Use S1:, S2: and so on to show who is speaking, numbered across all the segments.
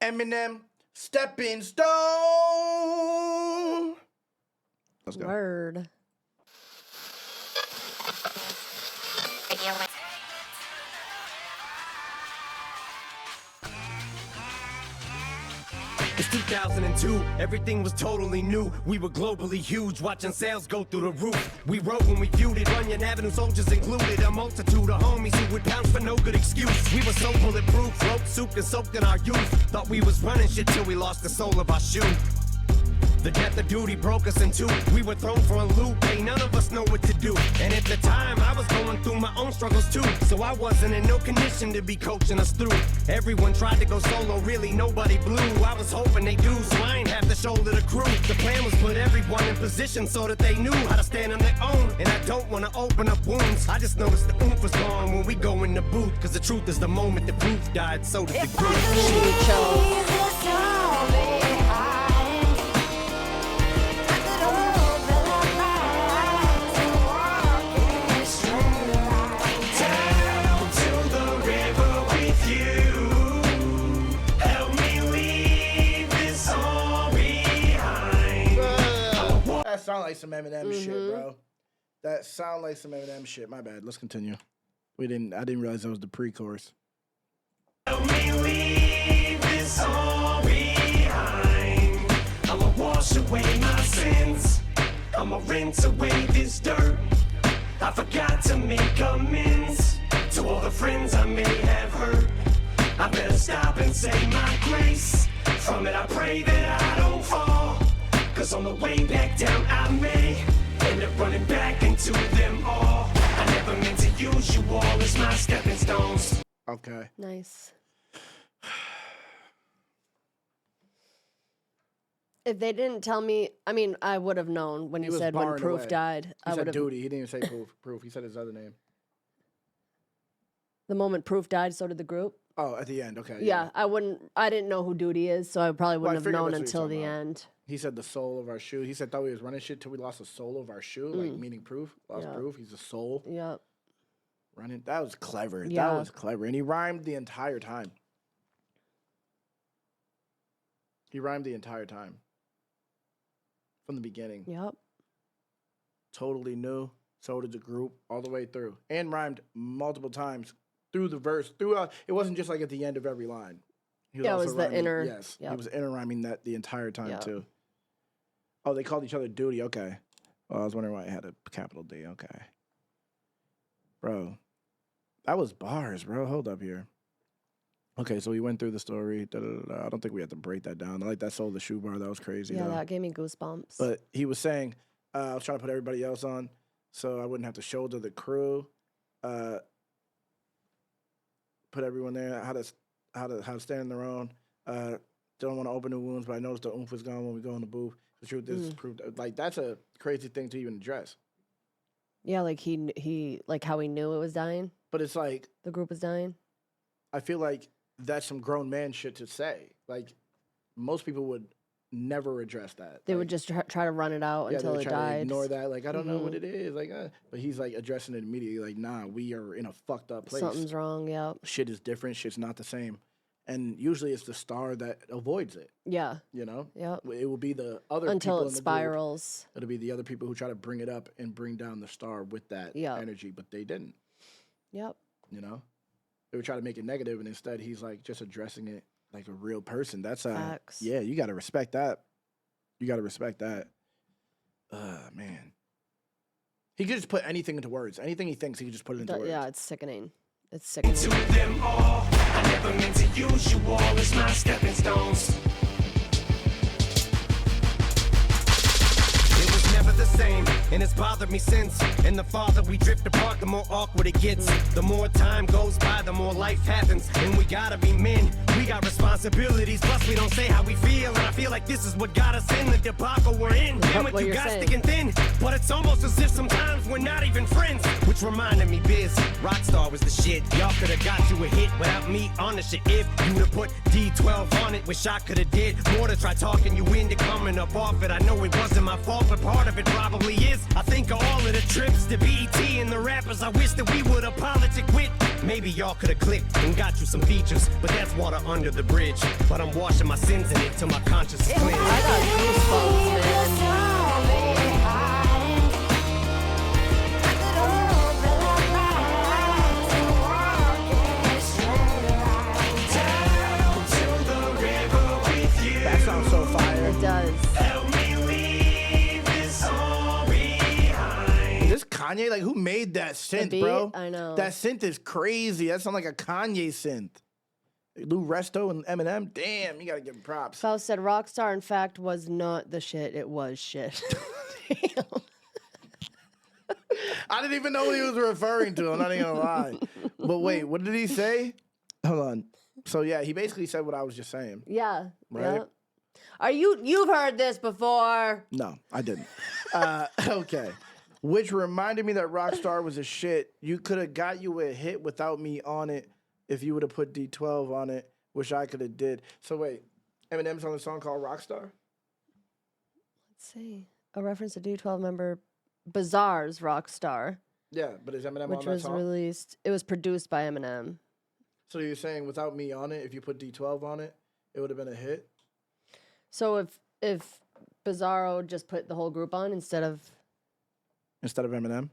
S1: Eminem, Stepping Stone. Let's go.
S2: Word.
S3: It's 2002, everything was totally new. We were globally huge, watching sales go through the roof. We wrote when we viewed it, Runyon Avenue soldiers included. A multitude of homies who would pounce for no good excuse. We were so bulletproof, rope souped and soaked in our youth. Thought we was running shit till we lost the sole of our shoe. The death of duty broke us in two. We were thrown for a loop, ain't none of us know what to do. And at the time, I was going through my own struggles too. So I wasn't in no condition to be coaching us through. Everyone tried to go solo, really nobody blew. I was hoping they do, so I ain't have to shoulder the crew. The plan was put everyone in position so that they knew how to stand on their own. And I don't want to open up wounds. I just noticed the oomph was gone when we go in the booth. Cause the truth is the moment the proof died, so did the group.
S1: That sound like some Eminem shit, bro. That sound like some Eminem shit. My bad. Let's continue. I didn't realize that was the pre-chorus.
S3: Help me leave this all behind. I'ma wash away my sins. I'ma rinse away this dirt. I forgot to make amends to all the friends I may have hurt. I better stop and say my grace. From it I pray that I don't fall. Cause on the way back down I may end up running back into them all. I never meant to use you all as my stepping stones.
S1: Okay.
S2: Nice. If they didn't tell me, I mean, I would have known when he said when Proof
S1: away.
S2: died.
S1: He said Duty. He didn't even say Proof. He said his other name.
S2: The moment Proof died, so did the group.
S1: Oh, at the end. Okay.
S2: Yeah, I didn't know who Duty is, so I probably wouldn't have known until the end.
S1: He said the soul of our shoe. He said thought we was running shit till we lost the soul of our shoe, like meaning Proof. Lost Proof. He's a soul.
S2: Yep.
S1: Running. That was clever.
S2: Yeah.
S1: That was clever. And he rhymed the entire time. He rhymed the entire time. From the beginning.
S2: Yep.
S1: Totally new. So did the group all the way through. And rhymed multiple times through the verse. Throughout. It wasn't just like at the end of every line. He was
S2: yeah, it
S1: also
S2: was the
S1: rhyming,
S2: inner.
S1: Yes.
S2: Yep.
S1: He was inner rhyming that the entire time too. Oh, they called each other Duty. Okay. Well, I was wondering why it had a capital D. Okay. Bro. That was bars, bro. Hold up here. Okay, so we went through the story. I don't think we had to break that down. I like that soul of the shoe bar. That was crazy.
S2: Yeah,
S1: though.
S2: that gave me goosebumps.
S1: But he was saying, I was trying to put everybody else on so I wouldn't have to shoulder the crew. Put everyone there. How to stand on their own. Don't want to open the wounds, but I noticed the oomph was gone when we go in the booth. The truth is proved. Like that's a crazy thing to even address.
S2: Yeah, like he like how he knew it was dying.
S1: But it's like
S2: the group was dying.
S1: I feel like that's some grown man shit to say. Like most people would never address that.
S2: They would just try to run it out until it died.
S1: Ignore that. Like I don't know what it is. Like, but he's like addressing it immediately. Like, nah, we are in a fucked up place.
S2: Something's wrong. Yeah.
S1: Shit is different. Shit's not the same. And usually it's the star that avoids it.
S2: Yeah.
S1: You know?
S2: Yeah.
S1: It will be the other
S2: until
S1: people
S2: it spirals.
S1: It'll be the other people who try to bring it up and bring down the star with that energy, but they didn't.
S2: Yep.
S1: You know? They would try to make it negative, and instead he's like just addressing it like a real person. That's
S2: facts.
S1: Yeah, you gotta respect that. You gotta respect that. Man. He could just put anything into words. Anything he thinks, he could just put it into words.
S2: Yeah, it's sickening. It's sickening.
S3: To them all, I never meant to use you all as my stepping stones. It was never the same, and it's bothered me since. And the farther we drift apart, the more awkward it gets. The more time goes by, the more life happens. And we gotta be men, we got responsibilities. Plus we don't say how we feel, and I feel like this is what got us in the debacle we're in. Damn it, you got sticking thin, but it's almost as if sometimes we're not even friends. Which reminded me, Biz, Rockstar was the shit. Y'all could've got you a hit without me on the shit. If you'd have put D12 on it, wish I could've did more to try talking you into coming up off it. I know it wasn't my fault, but part of it probably is. I think of all of the trips to BET and the rappers I wish that we would have politic with. Maybe y'all could've clicked and got you some features, but that's water under the bridge. But I'm washing my sins in it till my conscience is cleansed.
S2: I got goosebumps, man.
S1: That sounds so fire.
S2: It does.
S3: Help me leave this all behind.
S1: Is this Kanye? Like, who made that synth,
S2: beat?
S1: bro?
S2: I know.
S1: That synth is crazy. That sounds like a Kanye synth. Lou Resto and Eminem. Damn, you gotta give him props.
S2: Faust said Rockstar, in fact, was not the shit. It was shit. Damn.
S1: I didn't even know what he was referring to. I'm not even gonna lie. But wait, what did he say? Hold on. So yeah, he basically said what I was just saying.
S2: Yeah.
S1: Right?
S2: Yeah. Are you've heard this before?
S1: No, I didn't. Okay. Which reminded me that Rockstar was a shit. You could have got you a hit without me on it if you would have put D12 on it, which I could have did. So wait, Eminem's on a song called Rockstar?
S2: Let's see. A reference to D12 member Bizarre's Rockstar.
S1: Yeah, but is Eminem
S2: which
S1: on that
S2: was
S1: song?
S2: released. It was produced by Eminem.
S1: So you're saying without me on it, if you put D12 on it, it would have been a hit?
S2: So if Bizarro just put the whole group on instead of
S1: Eminem?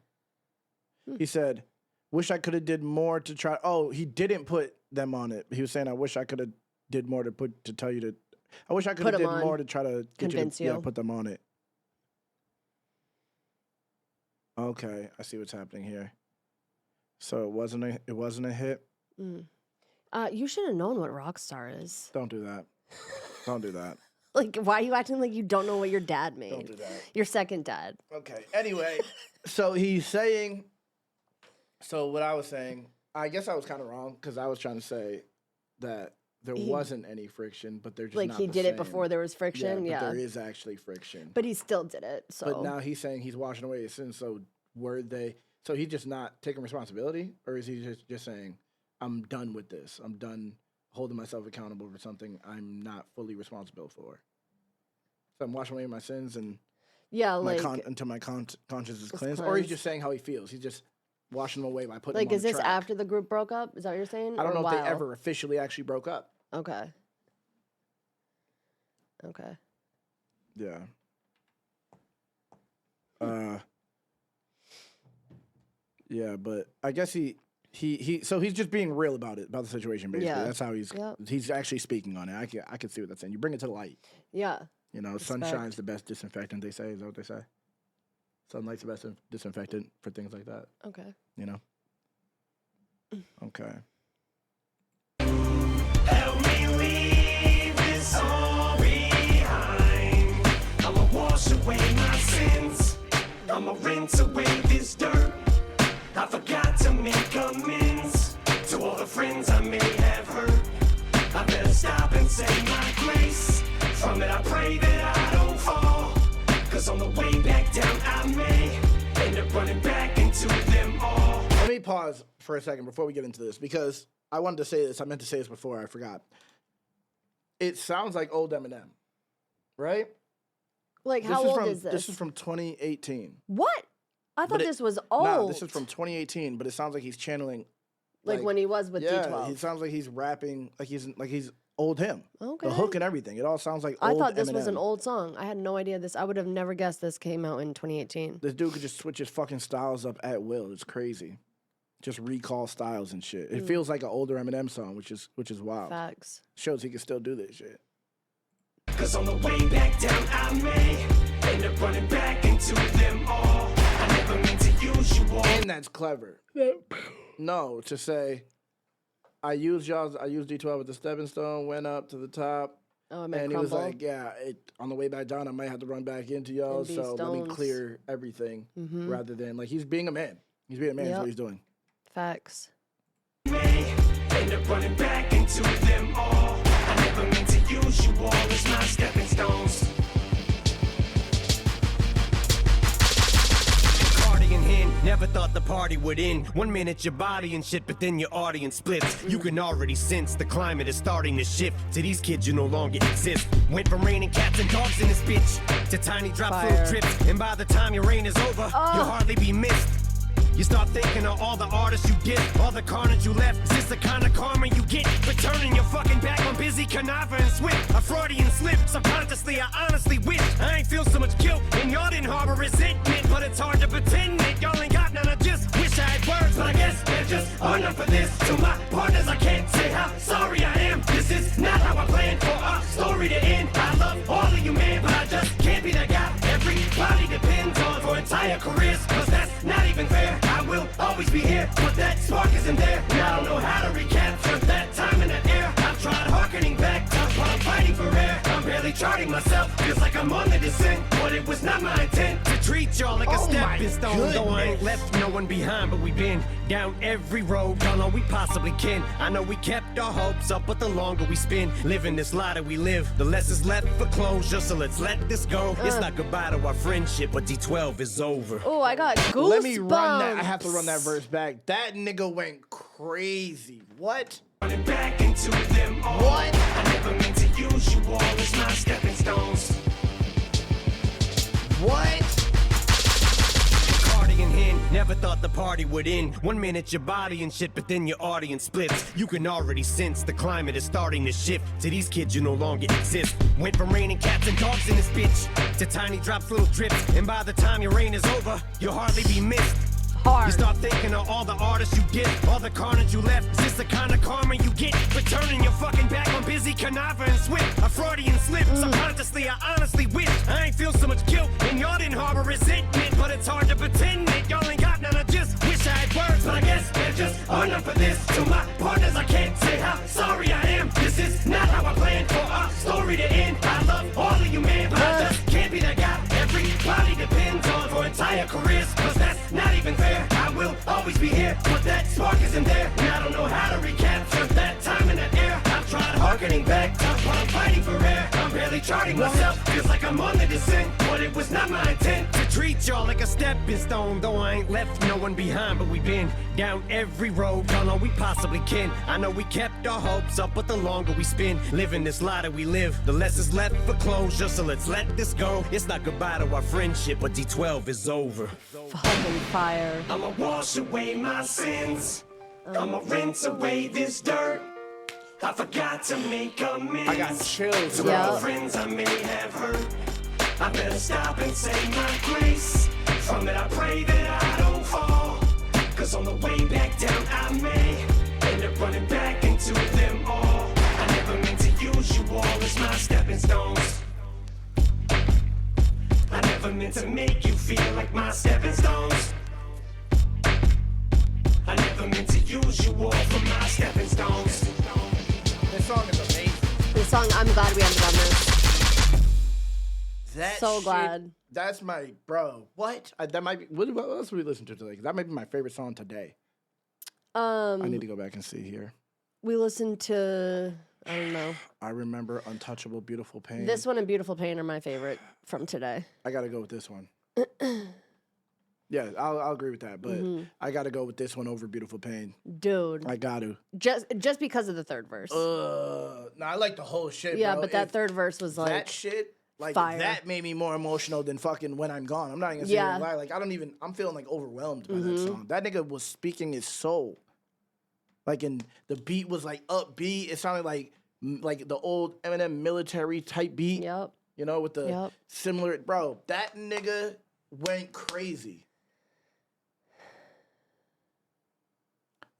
S1: He said, wish I could have did more to try. Oh, he didn't put them on it. He was saying, I wish I could have did more to tell you to. I wish I could have did more to try to get
S2: convince
S1: you to,
S2: you.
S1: Yeah, put them on it. Okay, I see what's happening here. So it wasn't a hit.
S2: Mm. You should have known what Rockstar is.
S1: Don't do that. Don't do that.
S2: Like, why are you acting like you don't know what your dad made?
S1: Don't do that.
S2: Your second dad.
S1: Okay. Anyway, so he's saying. So what I was saying, I guess I was kind of wrong because I was trying to say that there wasn't any friction, but they're just
S2: like
S1: not
S2: he
S1: the
S2: did
S1: same.
S2: it before there was friction.
S1: Yeah,
S2: Yeah,
S1: but there is actually friction.
S2: but he still did it. So,
S1: But now he's saying he's washing away his sins. So were they? So he's just not taking responsibility, or is he just saying, "I'm done with this. I'm done holding myself accountable for something I'm not fully responsible for. So I'm washing away my sins and until my conscience is cleansed." Or he's just saying how he feels. He's just washing them away by putting.
S2: Like,
S1: them on
S2: is this
S1: track.
S2: after the group broke up? Is that what you're saying?
S1: I don't know
S2: or
S1: if
S2: while?
S1: they ever officially actually broke up.
S2: Okay. Okay.
S1: Yeah. Yeah, but I guess so he's just being real about the situation, basically.
S2: Yeah.
S1: That's how he's actually speaking on it. I can see what that's saying. You bring it to the light.
S2: Yeah.
S1: You know, sunshine's the best disinfectant, they say. Is that what they say? Sunlight's the best disinfectant for things like that.
S2: Okay.
S1: You know? Okay.
S3: Help me leave this all behind. I'ma wash away my sins. I'ma rinse away this dirt. I forgot to make amends to all the friends I may have hurt. I better stop and say my grace. From it I pray that I don't fall. Cause on the way back down I may end up running back into them all.
S1: Let me pause for a second before we get into this, because I wanted to say this. I meant to say this before. I forgot. It sounds like old Eminem, right?
S2: Like, how old is this?
S1: This is from 2018.
S2: What? I thought this was old.
S1: No, this is from 2018, but it sounds like he's channeling.
S2: Like when he was with D12.
S1: He sounds like he's rapping like he's old him.
S2: Okay.
S1: The hook and everything. It all sounds like
S2: I
S1: old
S2: thought this
S1: Eminem.
S2: was an old song. I had no idea this. I would have never guessed this came out in 2018.
S1: This dude could just switch his fucking styles up at will. It's crazy. Just recall styles and shit. It feels like an older Eminem song, which is wild.
S2: Facts.
S1: Shows he can still do this shit.
S3: Cause on the way back down I may end up running back into them all. I never meant to use you all.
S1: And that's clever. No, to say, I used D12 with the stepping stone, went up to the top.
S2: Oh,
S1: and he was like, yeah, on the way back down, I might have to run back into y'all, so let me clear everything rather than, like, he's being a man. He's being a man is what he's doing.
S2: Facts.
S3: May end up running back into them all. I never meant to use you all as my stepping stones. Cardigan hen, never thought the party would end. 1 minute your body and shit, but then your audience splits. You can already sense the climate is starting to shift. To these kids you no longer exist. Went from raining cats and dogs in this bitch to tiny drops full drips. And by the time your reign is over, you'll hardly be missed. You start thinking of all the artists you did, all the carnage you left. Is this the kind of karma you get for turning your fucking back on busy Canava and Swift? A Freudian slip, subconsciously, I honestly wish I ain't feel so much guilt and y'all didn't harbor resentment. But it's hard to pretend that y'all ain't got none. I just wish I had words, but I guess they're just enough for this. To my partners, I can't say how sorry I am. This is not how I planned for our story to end. I love all of you, man, but I just can't be that guy everybody depends on for entire careers. Cause that's not even fair. I will always be here, but that spark isn't there. Now I don't know how to recapture that time in that era. I've tried harkening back to while I'm fighting for air. I'm barely charting myself, feels like I'm on the descent. But it was not my intent to treat y'all like a stepping stone. Though I ain't left no one behind, but we've been down every road, y'all know we possibly can. I know we kept our hopes up, but the longer we spend living this lie that we live, the less is left for closure. So let's let this go. It's not goodbye to our friendship, but D12 is over.
S2: Oh, I got goosebumps.
S1: Let me run that. I have to run that verse back. That nigga went crazy. What?
S3: Running back into them all.
S1: What?
S3: I never meant to use you all as my stepping stones.
S1: What?
S3: Cardigan hen, never thought the party would end. 1 minute your body and shit, but then your audience splits. You can already sense the climate is starting to shift. To these kids you no longer exist. Went from raining cats and dogs in this bitch to tiny drops, little drips. And by the time your reign is over, you'll hardly be missed.
S2: Hard.
S3: You start thinking of all the artists you did, all the carnage you left. Is this the kind of karma you get for turning your fucking back on busy Canava and Swift? A Freudian slip, subconsciously, I honestly wish I ain't feel so much guilt and y'all didn't harbor resentment. But it's hard to pretend that y'all ain't got none. I just wish I had words, but I guess they're just enough for this. To my partners, I can't say how sorry I am. This is not how I planned for our story to end. I love all of you, man, but I just can't be that guy everybody depends on for entire careers. Cause that's not even fair. I will always be here, but that spark isn't there. And I don't know how to recapture that time in that era. I've tried harkening back to while I'm fighting for air. I'm barely charting myself, feels like I'm on the descent. But it was not my intent to treat y'all like a stepping stone. Though I ain't left no one behind, but we've been down every road, y'all know we possibly can. I know we kept our hopes up, but the longer we spend living this lie that we live, the less is left for closure. So let's let this go. It's not goodbye to our friendship, but D12 is over.
S2: Fucking fire.
S3: I'ma wash away my sins. I'ma rinse away this dirt. I forgot to make amends.
S1: I got chills.
S3: To all the friends I may have hurt. I better stop and say my grace. From it I pray that I don't fall. Cause on the way back down I may end up running back into them all. I never meant to use you all as my stepping stones. I never meant to make you feel like my stepping stones. I never meant to use you all for my stepping stones.
S1: This song is amazing.
S2: This song, I'm glad we ended on this.
S1: That
S2: So
S1: shit,
S2: glad.
S1: That's my what? That might be. What else we listen to today? 'Cause that might be my favorite song today. I need to go back and see here.
S2: We listened to, I don't know.
S1: I remember Untouchable, Beautiful Pain.
S2: This one and Beautiful Pain are my favorite from today.
S1: I gotta go with this one. Yeah, I'll agree with that, but I gotta go with this one over Beautiful Pain.
S2: Dude.
S1: I got to.
S2: Just because of the third verse.
S1: No, I like the whole shit.
S2: Yeah,
S1: bro.
S2: but that third verse was like
S1: that shit. Like
S2: fire.
S1: that made me more emotional than fucking When I'm Gone. I'm not even gonna say lie. Like I'm feeling like overwhelmed by that song. That nigga was speaking his soul. Like, and the beat was like upbeat. It sounded like the old Eminem military type beat.
S2: Yep.
S1: You know, with the similar, bro. That nigga went crazy.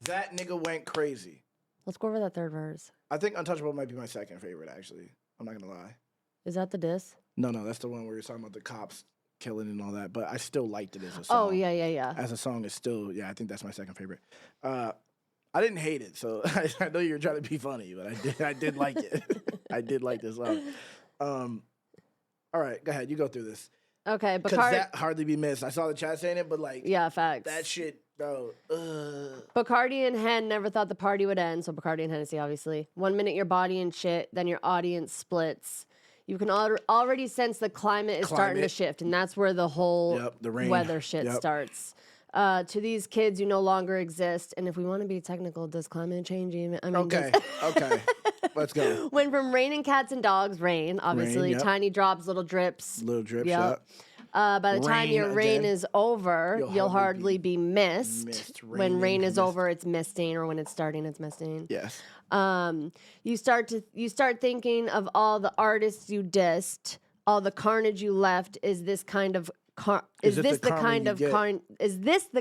S1: That nigga went crazy.
S2: Let's go over that third verse.
S1: I think Untouchable might be my second favorite, actually. I'm not gonna lie.
S2: Is that the diss?
S1: No, that's the one where you're talking about the cops killing and all that. But I still liked it as a song.
S2: Oh, yeah.
S1: As a song, it's still, I think that's my second favorite. I didn't hate it, so I know you were trying to be funny, but I did like it. I did like this song. All right, go ahead. You go through this.
S2: Okay,
S1: Because that hardly be missed. I saw the chat saying it, but like,
S2: yeah, facts.
S1: that shit, bro.
S2: Bacardi and Hen never thought the party would end. So Bacardi and Hennessy, obviously. 1 minute your body and shit, then your audience splits. You can already sense the climate is starting to shift, and that's where the whole
S1: the rain.
S2: weather shit starts. To these kids, you no longer exist. And if we want to be technical, does climate change even? I mean,
S1: Okay. Let's go.
S2: Went from raining cats and dogs, rain, obviously.
S1: Rain,
S2: Tiny drops, little drips.
S1: Little drips,
S2: Yep. By the time
S1: Rain
S2: your reign
S1: again.
S2: is over, you'll hardly be missed.
S1: missed.
S2: When rain
S1: Raining,
S2: is
S1: missed.
S2: over, it's misting, or when it's starting, it's misting.
S1: Yes.
S2: You start thinking of all the artists you dissed, all the carnage you left. Is this kind of is this the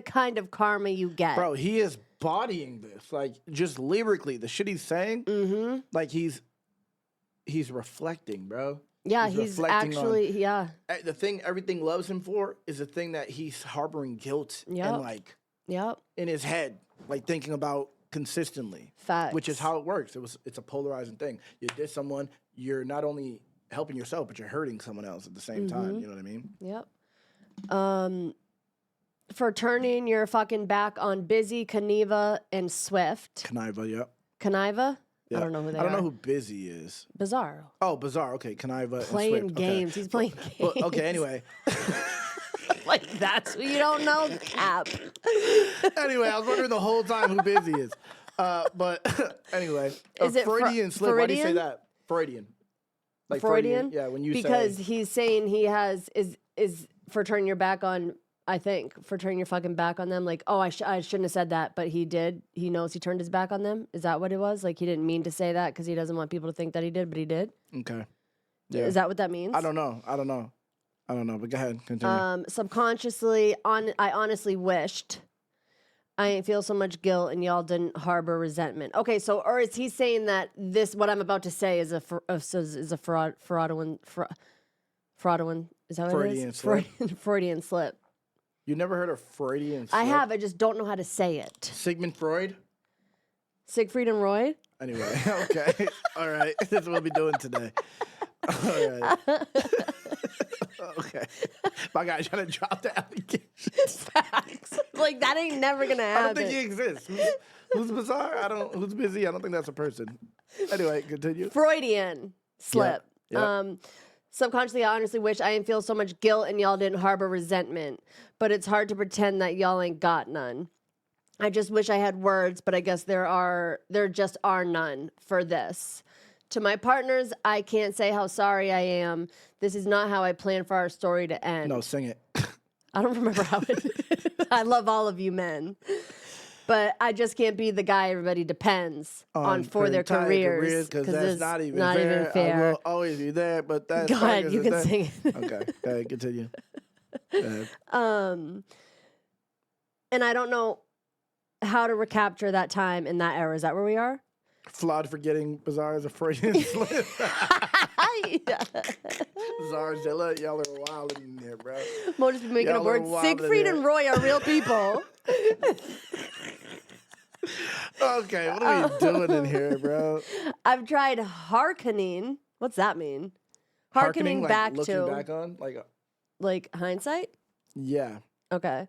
S2: kind of karma you get?
S1: Bro, he is bodying this. Like, just lyrically, the shit he's saying, like he's reflecting, bro.
S2: Yeah, he's
S1: reflecting
S2: actually, yeah.
S1: The thing everything loves him for is the thing that he's harboring guilt and like in his head, like thinking about consistently.
S2: Facts.
S1: Which is how it works. It's a polarizing thing. You diss someone, you're not only helping yourself, but you're hurting someone else at the same time. You know what I mean?
S2: Yep. For turning your fucking back on Busy, Kaniva, and Swift.
S1: Kaniva, yep.
S2: Kaniva?
S1: Yeah.
S2: I don't know who they are.
S1: I don't know who Busy is.
S2: Bizarro.
S1: Oh, Bizarre. Okay, Kaniva
S2: Playing
S1: and Swift.
S2: games.
S1: Okay.
S2: He's playing games.
S1: Well, okay, anyway.
S2: Like, that's what you don't know? Cap.
S1: Anyway, I was wondering the whole time who Busy is. But anyway.
S2: Is it
S1: Freudian slip. Why do you say that? Freudian. Like
S2: Freudian?
S1: Yeah, when you
S2: because
S1: say...
S2: he's saying he has, is for turning your back on, I think, for turning your fucking back on them. Like, oh, I shouldn't have said that, but he did. He knows he turned his back on them. Is that what it was? Like, he didn't mean to say that because he doesn't want people to think that he did, but he did?
S1: Okay. Yeah.
S2: Is that what that means?
S1: I don't know, but go ahead, continue.
S2: Subconsciously, I honestly wished I ain't feel so much guilt and y'all didn't harbor resentment. Okay, so, or is he saying that what I'm about to say is a fraudulent, is that what
S1: Freudian
S2: it is?
S1: slip.
S2: Freudian slip.
S1: You never heard of Freudian slip?
S2: I have, I just don't know how to say it.
S1: Sigmund Freud?
S2: Siegfried and Roy?
S1: Anyway, okay. All right. This is what we'll be doing today. All right. Okay. My guy's trying to drop the allegations.
S2: Facts. Like, that ain't never gonna happen.
S1: I don't think he exists. Who's Bizarre? Who's Busy? I don't think that's a person. Anyway, continue.
S2: Freudian slip.
S1: Yep.
S2: Subconsciously, I honestly wish I didn't feel so much guilt and y'all didn't harbor resentment. But it's hard to pretend that y'all ain't got none. I just wish I had words, but I guess there just are none for this. To my partners, I can't say how sorry I am. This is not how I planned for our story to end.
S1: No, sing it.
S2: I don't remember how it I love all of you men. But I just can't be the guy everybody depends on for their careers.
S1: Because that's
S2: it's
S1: not even
S2: even fair.
S1: I will always be there, but that's...
S2: Go ahead, you can sing it.
S1: Okay, go ahead, continue. Go ahead.
S2: And I don't know how to recapture that time in that era. Is that where we are?
S1: Flawed for getting Bizarre as a Freudian slip. Bizarrezilla, y'all are wild in here, bro.
S2: Mo just been making
S1: Y'all
S2: a word.
S1: are wild in
S2: Siegfried
S1: here.
S2: and Roy are real people.
S1: Okay, what are we doing in here, bro?
S2: I've tried hearkening. What's that mean? Hearkening
S1: like
S2: back
S1: looking
S2: to
S1: back on,
S2: like hindsight.
S1: Yeah.
S2: Okay.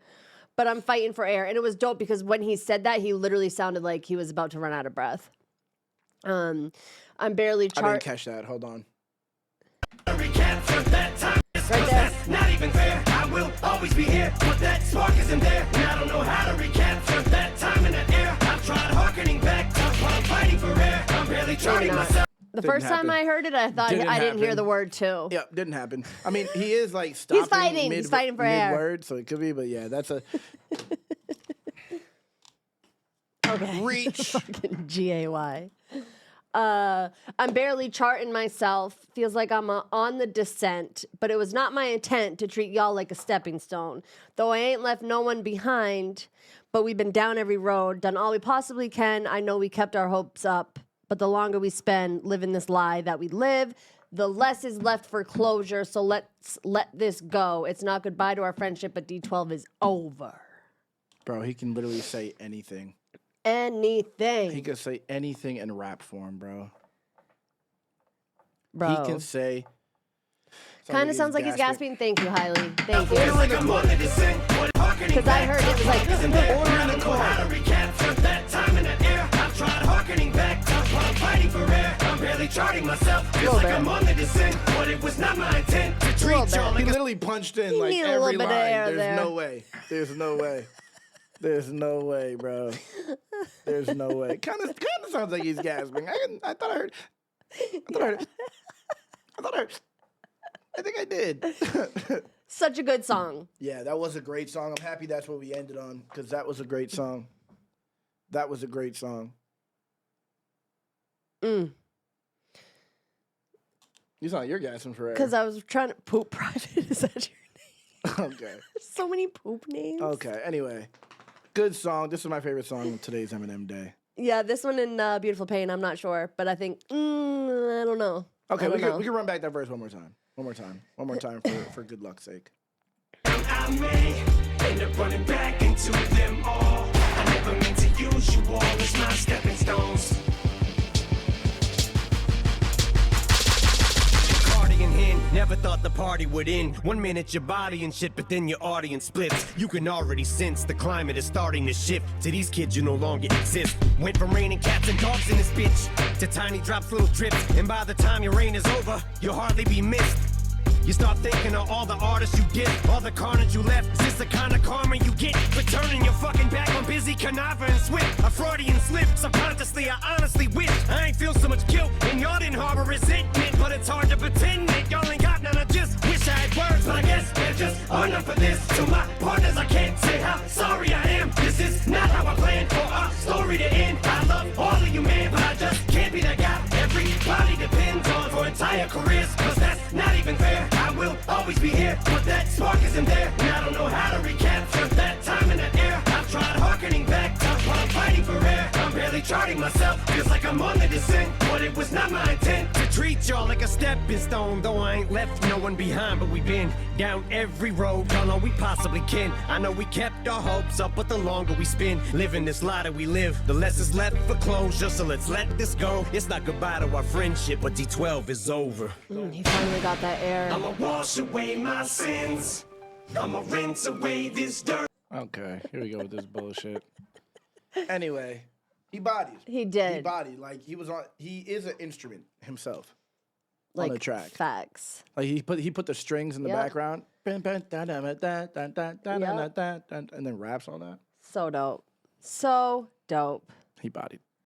S2: But I'm fighting for air. And it was dope because when he said that, he literally sounded like he was about to run out of breath. I'm barely
S1: I didn't catch that. Hold on.
S2: Right there.
S3: Not even fair. I will always be here, but that spark isn't there. And I don't know how to recapture that time in the air. I've tried hearkening back to while I'm fighting for air. I'm barely charting myself.
S2: The first time I heard it, I thought I didn't hear the word too.
S1: Yeah, didn't happen. I mean, he is like stopping.
S2: He's fighting for air.
S1: Mid-word, so it could be, but yeah, that's a
S2: Okay.
S1: reach.
S2: Fucking GAY. I'm barely charting myself. Feels like I'm on the descent, but it was not my intent to treat y'all like a stepping stone. Though I ain't left no one behind, but we've been down every road, done all we possibly can. I know we kept our hopes up, but the longer we spend living this lie that we live, the less is left for closure. So let's let this go. It's not goodbye to our friendship, but D12 is over.
S1: Bro, he can literally say anything.
S2: Anything.
S1: He can say anything in rap form, bro.
S2: Bro.
S1: He can say.
S2: Kind of sounds like he's gasping. Thank you, Hailey. Thank you.
S3: Because
S2: Because I heard it was like,
S3: order in the core. How to recapture that time in the air. I've tried hearkening back to while I'm fighting for air. I'm barely charting myself. Feels like I'm on the descent, but it was not my intent to treat y'all
S1: He
S3: like a
S1: literally punched in like
S2: need a
S1: every
S2: little bit of
S1: line.
S2: air
S1: There's
S2: there.
S1: no way. There's no way. There's no way, bro. There's no way. Kind of sounds like he's gasping. I thought I heard. I think I did.
S2: Such a good song.
S1: Yeah, that was a great song. I'm happy that's what we ended on because that was a great song. That was a great song.
S2: Mm.
S1: You sound like you're gassing forever.
S2: Because I was trying to poop private. Is that your name?
S1: Okay.
S2: So many poop names.
S1: Okay. Anyway, good song. This is my favorite song of today's Eminem Day.
S2: Yeah, this one in Beautiful Pain, I'm not sure. But I think, I don't know.
S1: Okay, we can run back that verse one more time. One more time for good luck's sake.
S3: I may end up running back into them all. I never meant to use you all as my stepping stones. Cardigan hen, never thought the party would end. 1 minute your body and shit, but then your audience splits. You can already sense the climate is starting to shift. To these kids you no longer exist. Went from raining cats and dogs in this bitch to tiny drops, little drips. And by the time your reign is over, you'll hardly be missed. You start thinking of all the artists you get, all the carnage you left. Is this the kind of karma you get for turning your fucking back on busy Canava and Swift? A Freudian slip, subconsciously, I honestly wish I ain't feel so much guilt, and y'all didn't harbor resentment. But it's hard to pretend that y'all ain't got none. I just wish I had words, but I guess there just are none for this. To my partners, I can't say how sorry I am. This is not how I planned for our story to end. I love all of you, man, but I just can't be that guy everybody depends on for entire careers, cause that's not even fair. I will always be here, but that spark isn't there, and I don't know how to recapture that time in that air. I've tried harkening back to while I'm fighting for air. I'm barely charting myself, feels like I'm on the descent, but it was not my intent to treat y'all like a stepping stone. Though I ain't left no one behind, but we've been down every road y'all know we possibly can. I know we kept our hopes up, but the longer we spend living this lie that we live, the less is left for closure. So let's let this go. It's not goodbye to our friendship, but D12 is over.
S2: He finally got that air.
S3: I'ma wash away my sins. I'ma rinse away this dirt.
S1: Okay, here we go with this bullshit. Anyway, he bodied.
S2: He did.
S1: He bodied. Like he is an instrument himself.
S2: Like,
S1: on the track.
S2: Facts.
S1: Like he put the strings in the background. And then raps on that.
S2: So dope. So dope.
S1: He bodied.